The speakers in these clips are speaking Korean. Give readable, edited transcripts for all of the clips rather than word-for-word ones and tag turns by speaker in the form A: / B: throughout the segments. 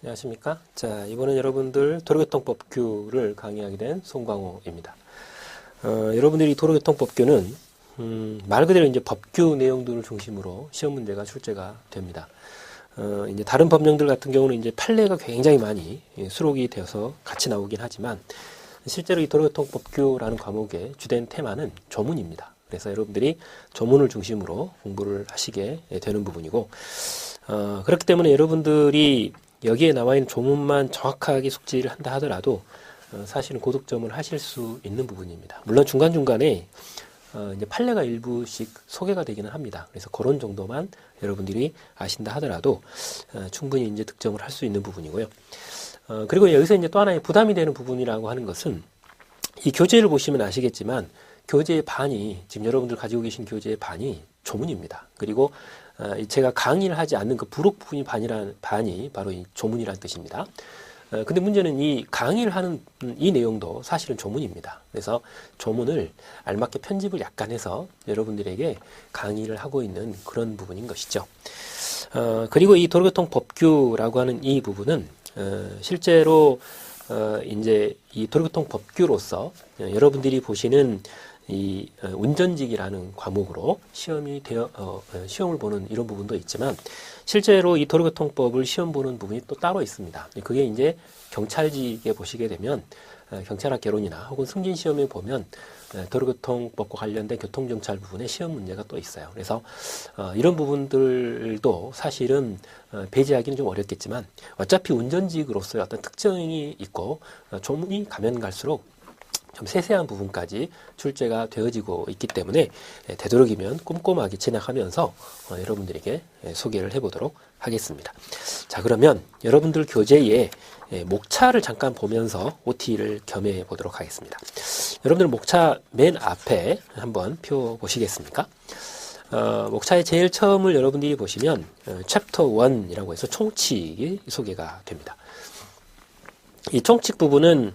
A: 안녕하십니까. 자, 이번엔 여러분들 도로교통법규를 강의하게 된 송광호입니다. 여러분들이 도로교통법규는 말 그대로 이제 법규 내용들을 중심으로 시험 문제가 출제가 됩니다. 이제 다른 법령들 같은 경우는 이제 판례가 굉장히 많이 수록이 되어서 같이 나오긴 하지만 실제로 이 도로교통법규라는 과목의 주된 테마는 조문입니다. 그래서 여러분들이 조문을 중심으로 공부를 하시게 되는 부분이고, 그렇기 때문에 여러분들이 여기에 나와 있는 조문만 정확하게 숙지를 한다 하더라도 사실은 고득점을 하실 수 있는 부분입니다. 물론 중간중간에 이제 판례가 일부씩 소개가 되기는 합니다. 그래서 그런 정도만 여러분들이 아신다 하더라도 충분히 이제 득점을 할 수 있는 부분이고요. 그리고 여기서 이제 또 하나의 부담이 되는 부분이라고 하는 것은 이 교재를 보시면 아시겠지만 교재의 반이, 지금 여러분들 가지고 계신 교재의 반이 조문입니다. 그리고 제가 강의를 하지 않는 그 부록 부분이 반이 바로 이 조문이라는 뜻입니다. 근데 문제는 이 강의를 하는 이 내용도 사실은 조문입니다. 그래서 조문을 알맞게 편집을 약간 해서 여러분들에게 강의를 하고 있는 그런 부분인 것이죠. 그리고 이 도로교통법규라고 하는 이 부분은 실제로 이제 이 도로교통법규로서 여러분들이 보시는 이 운전직이라는 과목으로 시험을 보는 이런 부분도 있지만 실제로 이 도로교통법을 시험 보는 부분이 또 따로 있습니다. 그게 이제 경찰직에 보시게 되면 경찰학 개론이나 혹은 승진시험에 보면 도로교통법과 관련된 교통정찰 부분에 시험 문제가 또 있어요. 그래서 이런 부분들도 사실은 배제하기는 좀 어렵겠지만 어차피 운전직으로서의 어떤 특징이 있고 조문이 가면 갈수록 좀 세세한 부분까지 출제가 되어지고 있기 때문에 되도록이면 꼼꼼하게 진행하면서 여러분들에게 소개를 해보도록 하겠습니다. 자, 그러면 여러분들 교재에 목차를 잠깐 보면서 OT를 겸해 보도록 하겠습니다. 여러분들 목차 맨 앞에 한번 표 보시겠습니까? 목차의 제일 처음을 여러분들이 보시면 챕터 1이라고 해서 총칙이 소개가 됩니다. 이 총칙 부분은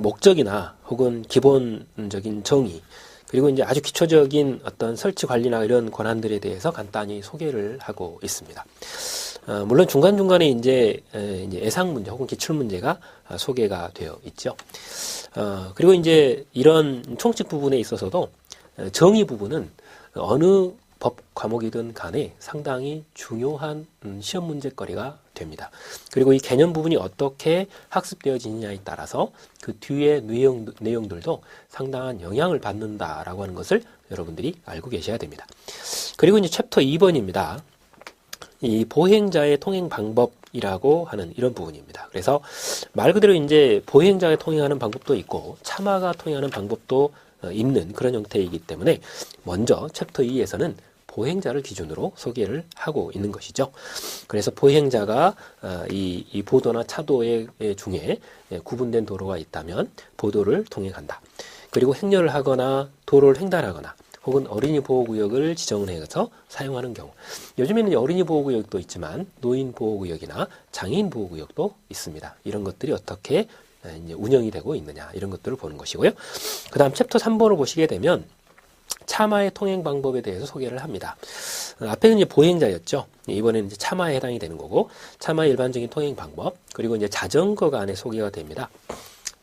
A: 목적이나 혹은 기본적인 정의, 그리고 이제 아주 기초적인 어떤 설치 관리나 이런 권한들에 대해서 간단히 소개를 하고 있습니다. 물론 중간중간에 이제 예상 문제 혹은 기출 문제가 소개가 되어 있죠. 그리고 이제 이런 총칙 부분에 있어서도 정의 부분은 어느 법 과목이든 간에 상당히 중요한 시험 문제거리가 됩니다. 그리고 이 개념 부분이 어떻게 학습되어지느냐에 따라서 그 뒤의 내용들도 상당한 영향을 받는다라고 하는 것을 여러분들이 알고 계셔야 됩니다. 그리고 이제 챕터 2번입니다. 이 보행자의 통행 방법이라고 하는 이런 부분입니다. 그래서 말 그대로 이제 보행자가 통행하는 방법도 있고 차마가 통행하는 방법도 있는 그런 형태이기 때문에 먼저 챕터 2에서는 보행자를 기준으로 소개를 하고 있는 것이죠. 그래서 보행자가 이 보도나 차도의 중에 구분된 도로가 있다면 보도를 통행한다. 그리고 행렬을 하거나 도로를 횡단하거나 혹은 어린이 보호구역을 지정을 해서 사용하는 경우, 요즘에는 어린이 보호구역도 있지만 노인 보호구역이나 장애인 보호구역도 있습니다. 이런 것들이 어떻게 이제 운영이 되고 있느냐, 이런 것들을 보는 것이고요. 그 다음 챕터 3번을 보시게 되면 차마의 통행 방법에 대해서 소개를 합니다. 앞에는 이제 보행자였죠. 이번에는 이제 차마에 해당이 되는 거고, 차마의 일반적인 통행 방법, 그리고 이제 자전거가 안에 소개가 됩니다.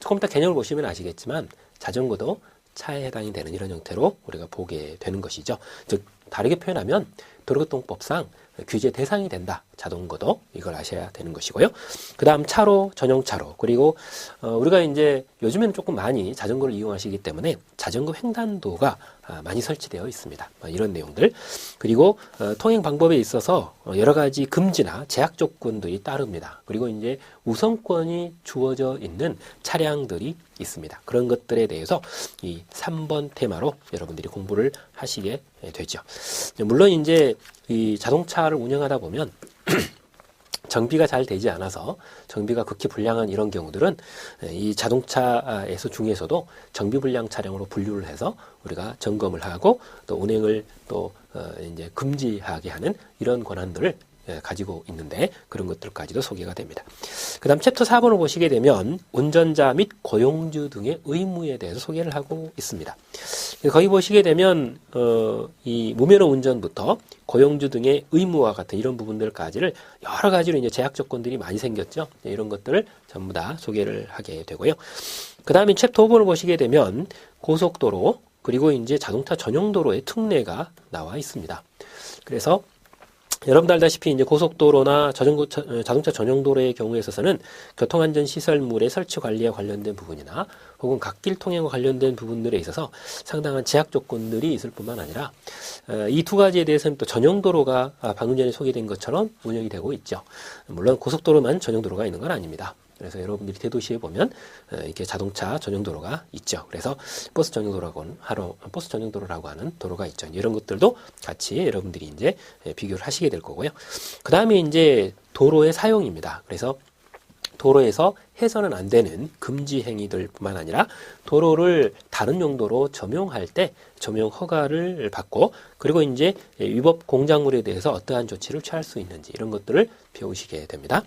A: 조금 이따 개념을 보시면 아시겠지만 자전거도 차에 해당이 되는 이런 형태로 우리가 보게 되는 것이죠. 즉 다르게 표현하면 도로교통법상 규제 대상이 된다. 자전거도 이걸 아셔야 되는 것이고요. 그 다음 차로, 전용차로, 그리고 우리가 이제 요즘에는 조금 많이 자전거를 이용하시기 때문에 자전거 횡단도가 많이 설치되어 있습니다. 이런 내용들. 그리고 통행 방법에 있어서 여러 가지 금지나 제약 조건들이 따릅니다. 그리고 이제 우선권이 주어져 있는 차량들이 있습니다. 그런 것들에 대해서 이 3번 테마로 여러분들이 공부를 하시게 되죠. 물론 이제 이 자동차를 운영하다 보면 정비가 잘 되지 않아서 정비가 극히 불량한 이런 경우들은 이 자동차에서 중에서도 정비 불량 차량으로 분류를 해서 우리가 점검을 하고 또 운행을 또 이제 금지하게 하는 이런 권한들을 가지고 있는데 그런 것들까지도 소개가 됩니다. 그 다음 챕터 4번을 보시게 되면 운전자 및 고용주 등의 의무에 대해서 소개를 하고 있습니다. 거기 보시게 되면 이 무면허 운전부터 고용주 등의 의무와 같은 이런 부분들까지를 여러 가지로 이제 제약 조건들이 많이 생겼죠. 이런 것들을 전부 다 소개를 하게 되고요. 그 다음에 챕터 5번을 보시게 되면 고속도로 그리고 이제 자동차 전용 도로의 특례가 나와 있습니다. 그래서 여러분들 알다시피 이제 고속도로나 자동차 전용 도로의 경우에 있어서는 교통안전시설물의 설치 관리와 관련된 부분이나 혹은 갓길 통행과 관련된 부분들에 있어서 상당한 제약 조건들이 있을 뿐만 아니라 이 두 가지에 대해서는 또 전용 도로가 방금 전에 소개된 것처럼 운영이 되고 있죠. 물론 고속도로만 전용 도로가 있는 건 아닙니다. 그래서 여러분들이 대도시에 보면 이렇게 자동차 전용 도로가 있죠. 그래서 버스 전용 도로라고 하는 도로가 있죠. 이런 것들도 같이 여러분들이 이제 비교를 하시게 될 거고요. 그 다음에 이제 도로의 사용입니다. 그래서 도로에서 해서는 안 되는 금지 행위들뿐만 아니라 도로를 다른 용도로 점용할 때 점용 허가를 받고 그리고 이제 위법 공작물에 대해서 어떠한 조치를 취할 수 있는지 이런 것들을 배우시게 됩니다.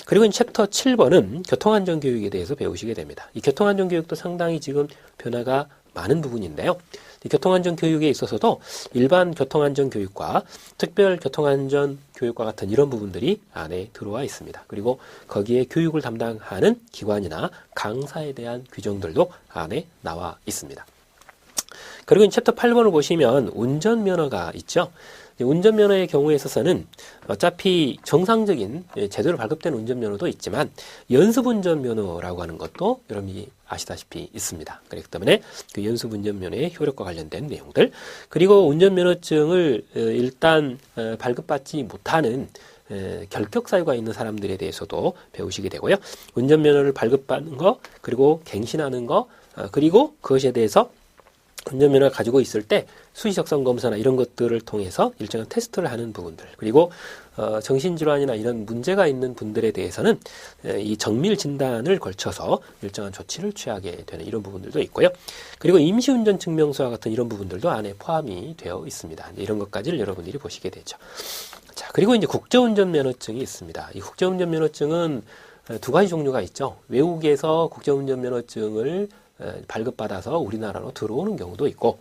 A: 그리고 이제 챕터 7번은 교통안전 교육에 대해서 배우시게 됩니다. 이 교통안전 교육도 상당히 지금 변화가 많은 부분인데요. 이 교통안전 교육에 있어서도 일반 교통안전 교육과 특별 교통안전 교육과 같은 이런 부분들이 안에 들어와 있습니다. 그리고 거기에 교육을 담당하는 기관이나 강사에 대한 규정들도 안에 나와 있습니다. 그리고 이 챕터 8번을 보시면 운전면허가 있죠. 운전면허의 경우에 있어서는 어차피 정상적인 제대로 발급된 운전면허도 있지만 연습운전면허라고 하는 것도 여러분이 아시다시피 있습니다. 그렇기 때문에 그 연습운전면허의 효력과 관련된 내용들 그리고 운전면허증을 일단 발급받지 못하는 결격 사유가 있는 사람들에 대해서도 배우시게 되고요. 운전면허를 발급받는 거 그리고 갱신하는 거 그리고 그것에 대해서 운전면허를 가지고 있을 때 수시적성 검사나 이런 것들을 통해서 일정한 테스트를 하는 부분들 그리고 정신질환이나 이런 문제가 있는 분들에 대해서는 이 정밀 진단을 걸쳐서 일정한 조치를 취하게 되는 이런 부분들도 있고요. 그리고 임시운전 증명서와 같은 이런 부분들도 안에 포함이 되어 있습니다. 이런 것까지를 여러분들이 보시게 되죠. 자, 그리고 이제 국제운전면허증이 있습니다. 이 국제운전면허증은 두 가지 종류가 있죠. 외국에서 국제운전면허증을 발급받아서 우리나라로 들어오는 경우도 있고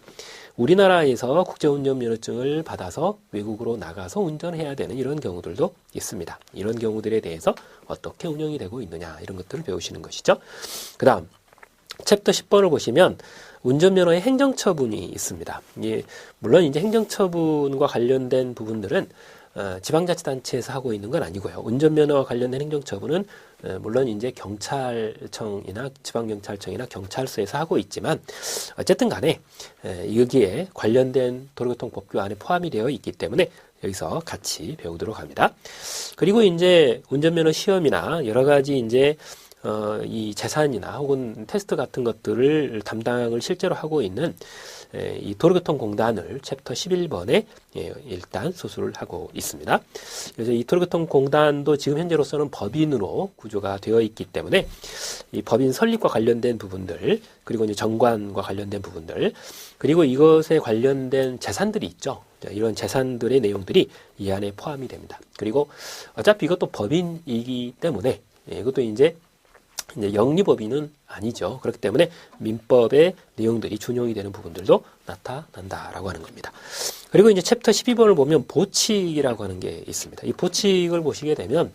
A: 우리나라에서 국제운전면허증을 받아서 외국으로 나가서 운전해야 되는 이런 경우들도 있습니다. 이런 경우들에 대해서 어떻게 운영이 되고 있느냐 이런 것들을 배우시는 것이죠. 그 다음 챕터 10번을 보시면 운전면허의 행정처분이 있습니다. 물론 이제 행정처분과 관련된 부분들은 지방자치단체에서 하고 있는 건 아니고요. 운전면허와 관련된 행정처분은 물론 이제 경찰청이나 지방경찰청이나 경찰서에서 하고 있지만 어쨌든 간에 여기에 관련된 도로교통법규 안에 포함이 되어 있기 때문에 여기서 같이 배우도록 합니다. 그리고 이제 운전면허 시험이나 여러 가지 이제 이 재산이나 혹은 테스트 같은 것들을 담당을 실제로 하고 있는 이 도로교통공단을 챕터 11번에 일단 소수를 하고 있습니다. 그래서 이 도로교통공단도 지금 현재로서는 법인으로 구조가 되어 있기 때문에 이 법인 설립과 관련된 부분들 그리고 이제 정관과 관련된 부분들 그리고 이것에 관련된 재산들이 있죠. 이런 재산들의 내용들이 이 안에 포함이 됩니다. 그리고 어차피 이것도 법인이기 때문에 이것도 이제 영리법인은 아니죠. 그렇기 때문에 민법의 내용들이 준용이 되는 부분들도 나타난다라고 하는 겁니다. 그리고 이제 챕터 12번을 보면 보칙이라고 하는 게 있습니다. 이 보칙을 보시게 되면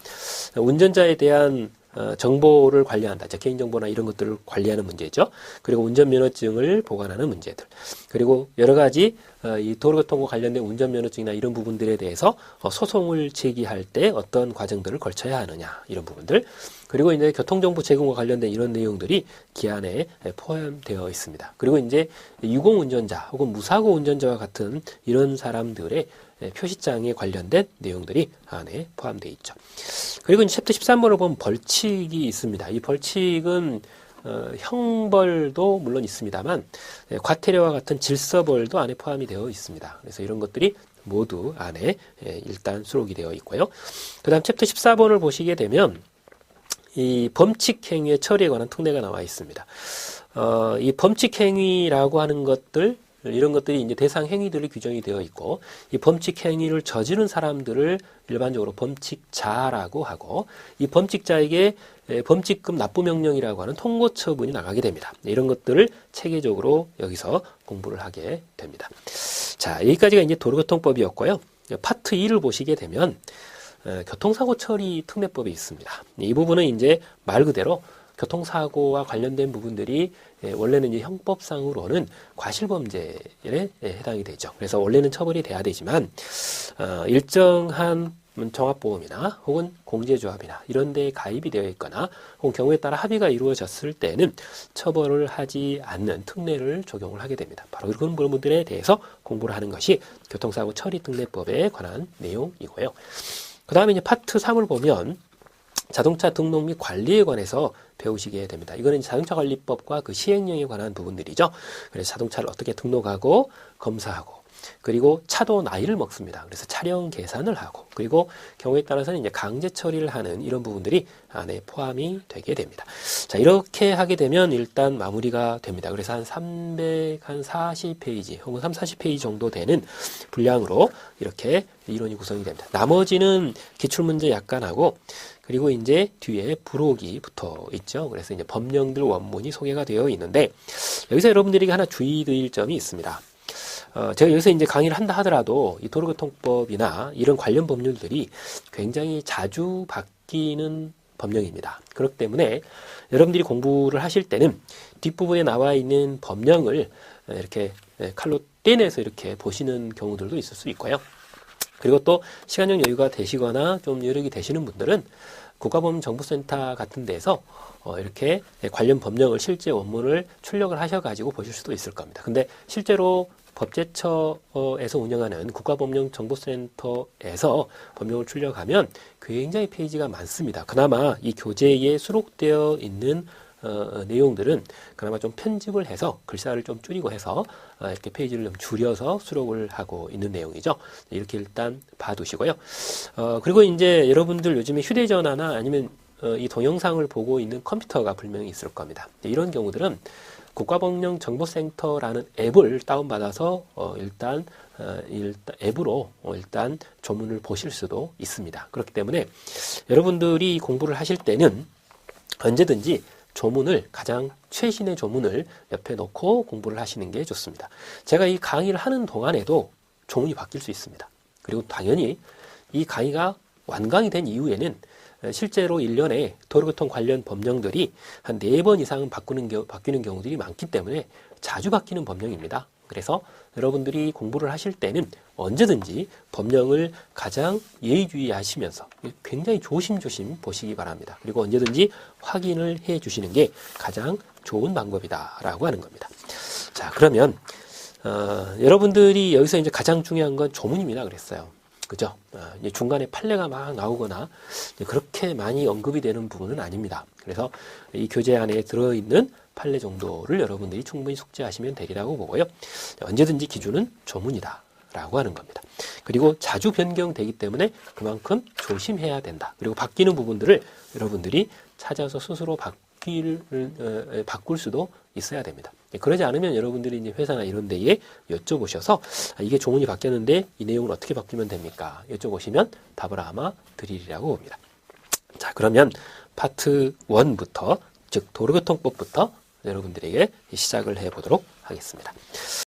A: 운전자에 대한 정보를 관리한다. 개인정보나 이런 것들을 관리하는 문제죠. 그리고 운전면허증을 보관하는 문제들. 그리고 여러 가지 이 도로교통과 관련된 운전면허증이나 이런 부분들에 대해서 소송을 제기할 때 어떤 과정들을 거쳐야 하느냐. 이런 부분들. 그리고 이제 교통정보 제공과 관련된 이런 내용들이 기한에 포함되어 있습니다. 그리고 이제 유공운전자 혹은 무사고 운전자와 같은 이런 사람들의 표시장에 관련된 내용들이 안에 포함되어 있죠. 그리고 이제 챕터 13번을 보면 벌칙이 있습니다. 이 벌칙은 형벌도 물론 있습니다만 과태료와 같은 질서벌도 안에 포함이 되어 있습니다. 그래서 이런 것들이 모두 안에 일단 수록이 되어 있고요. 그 다음 챕터 14번을 보시게 되면 이 범칙행위의 처리에 관한 특례가 나와 있습니다. 이 범칙행위라고 하는 것들 이런 것들이 이제 대상 행위들이 규정이 되어 있고, 이 범칙 행위를 저지른 사람들을 일반적으로 범칙자라고 하고, 이 범칙자에게 범칙금 납부 명령이라고 하는 통고 처분이 나가게 됩니다. 이런 것들을 체계적으로 여기서 공부를 하게 됩니다. 자, 여기까지가 이제 도로교통법이었고요. 파트 2를 보시게 되면 교통사고 처리 특례법이 있습니다. 이 부분은 이제 말 그대로 교통사고와 관련된 부분들이 원래는 이제 형법상으로는 과실범죄에 해당이 되죠. 그래서 원래는 처벌이 돼야 되지만 일정한 종합보험이나 혹은 공제조합이나 이런 데에 가입이 되어 있거나 혹은 경우에 따라 합의가 이루어졌을 때는 처벌을 하지 않는 특례를 적용을 하게 됩니다. 바로 그런 부분들에 대해서 공부를 하는 것이 교통사고 처리 특례법에 관한 내용이고요. 그 다음에 이제 파트 3을 보면 자동차 등록 및 관리에 관해서 배우시게 됩니다. 이거는 자동차 관리법과 그 시행령에 관한 부분들이죠. 그래서 자동차를 어떻게 등록하고 검사하고, 그리고 차도 나이를 먹습니다. 그래서 차량 계산을 하고, 그리고 경우에 따라서는 이제 강제 처리를 하는 이런 부분들이 안에 포함이 되게 됩니다. 자, 이렇게 하게 되면 일단 마무리가 됩니다. 그래서 한 340페이지 혹은 340페이지 정도 되는 분량으로 이렇게 이론이 구성이 됩니다. 나머지는 기출문제 약간 하고, 그리고 이제 뒤에 부록이 붙어 있죠. 그래서 이제 법령들 원문이 소개가 되어 있는데, 여기서 여러분들이 하나 주의드릴 점이 있습니다. 제가 여기서 이제 강의를 한다 하더라도 이 도로교통법이나 이런 관련 법률들이 굉장히 자주 바뀌는 법령입니다. 그렇기 때문에 여러분들이 공부를 하실 때는 뒷부분에 나와 있는 법령을 이렇게 칼로 떼내서 이렇게 보시는 경우들도 있을 수 있고요. 그리고 또 시간적 여유가 되시거나 좀 여력이 되시는 분들은 국가법령정보센터 같은 데서 이렇게 관련 법령을 실제 원문을 출력을 하셔가지고 보실 수도 있을 겁니다. 근데 실제로 법제처에서 운영하는 국가법령정보센터에서 법령을 출력하면 굉장히 페이지가 많습니다. 그나마 이 교재에 수록되어 있는 내용들은 그나마 좀 편집을 해서 글자를 좀 줄이고 해서 이렇게 페이지를 좀 줄여서 수록을 하고 있는 내용이죠. 이렇게 일단 봐두시고요. 그리고 이제 여러분들 요즘에 휴대전화나 아니면 이 동영상을 보고 있는 컴퓨터가 분명히 있을 겁니다. 이런 경우들은 국가법령정보센터라는 앱을 다운받아서 일단 앱으로 일단 조문을 보실 수도 있습니다. 그렇기 때문에 여러분들이 공부를 하실 때는 언제든지 조문을, 가장 최신의 조문을 옆에 놓고 공부를 하시는 게 좋습니다. 제가 이 강의를 하는 동안에도 조문이 바뀔 수 있습니다. 그리고 당연히 이 강의가 완강이 된 이후에는 실제로 1년에 도로교통 관련 법령들이 한 4번 이상은 바뀌는 경우들이 많기 때문에 자주 바뀌는 법령입니다. 그래서 여러분들이 공부를 하실 때는 언제든지 법령을 가장 예의주의하시면서 굉장히 조심조심 보시기 바랍니다. 그리고 언제든지 확인을 해 주시는 게 가장 좋은 방법이다라고 하는 겁니다. 자, 그러면 여러분들이 여기서 이제 가장 중요한 건 조문입니다. 그랬어요. 그죠? 이제 중간에 판례가 막 나오거나 그렇게 많이 언급이 되는 부분은 아닙니다. 그래서 이 교재 안에 들어있는 판례 정도를 여러분들이 충분히 숙지하시면 되리라고 보고요. 언제든지 기준은 조문이다 라고 하는 겁니다. 그리고 자주 변경되기 때문에 그만큼 조심해야 된다. 그리고 바뀌는 부분들을 여러분들이 찾아서 스스로 바꿀 수도 있어야 됩니다. 그러지 않으면 여러분들이 이제 회사나 이런 데에 여쭤보셔서 이게 조문이 바뀌었는데 이 내용을 어떻게 바꾸면 됩니까? 여쭤보시면 답을 아마 드리리라고 봅니다. 자, 그러면 파트 1부터, 즉 도로교통법부터 여러분들에게 시작을 해보도록 하겠습니다.